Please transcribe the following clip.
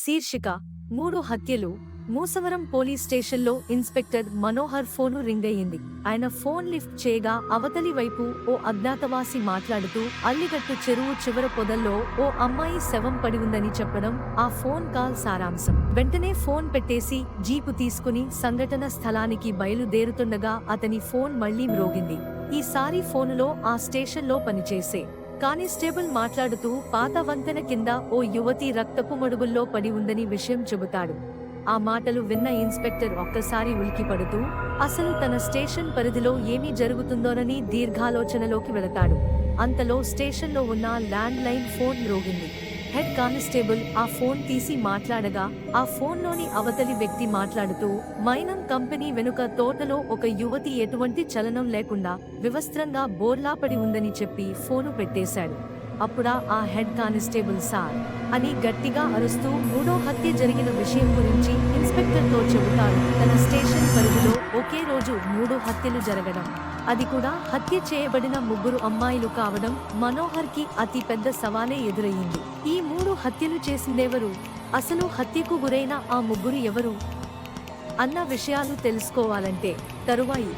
శీర్షిక 3 హత్యలు. మూసవరం పోలీస్ స్టేషన్లో ఇన్స్పెక్టర్ మనోహర్ ఫోను రింగ్ అయ్యింది. ఆయన ఫోన్ లిఫ్ట్ చేయగా అవతలి వైపు ఓ అజ్ఞాతవాసి మాట్లాడుతూ అల్లిగట్టు చెరువు చివర పొదల్లో ఓ అమ్మాయి శవం పడి ఉందని చెప్పడం ఆ ఫోన్ కాల్ సారాంశం. వెంటనే ఫోన్ పెట్టేసి జీపు తీసుకుని సంఘటన స్థలానికి బయలుదేరుతుండగా అతని ఫోన్ మళ్లీ మ్రోగింది. ఈసారి ఫోనులో ఆ స్టేషన్లో పనిచేసే కానిస్టేబుల్ మాట్లాడుతూ పాత వంతెన కింద ఓ యువతి రక్తపు మడుగుల్లో పడి ఉందని విషయం చెబుతాడు. ఆ మాటలు విన్న ఇన్స్పెక్టర్ ఒక్కసారి ఉలికిపడుతూ అసలు తన స్టేషన్ పరిధిలో ఏమి జరుగుతుందోనని దీర్ఘాలోచనలోకి వెళతాడు. అంతలో స్టేషన్లో ఉన్న ల్యాండ్ లైన్ ఫోన్ మ్రోగింది. హెడ్ కానిస్టేబుల్ ఆ ఫోన్ తీసి మాట్లాడగా ఆ ఫోన్లోని అవతలి వ్యక్తి మాట్లాడుతూ మైనం కంపెనీ వెనుక తోటలో ఒక యువతి ఎటువంటి చలనం లేకుండా వివస్త్రంగా బోర్లాపడి ఉందని చెప్పి ఫోను పెట్టేశాడు. అప్పుడా ఆ హెడ్ కానిస్టేబుల్ సార్ అని గట్టిగా అరుస్తూ 3వ హత్య జరిగిన విషయం గురించి ఇన్స్పెక్టర్తో చెబుతాడు. తన స్టేషన్ పరిధిలో ఒకే రోజు 3 హత్యలు జరగడం, అది కూడా హత్య చేయబడిన 3 అమ్మాయిలు కావడం మనోహర్కి అతి పెద్ద సవాలే ఎదురయ్యింది. ఈ 3 హత్యలు చేసిందెవరు, అసలు హత్యకు గురైన ఆ 3 ఎవరు అన్న విషయాలు తెలుసుకోవాలంటే తరువాయి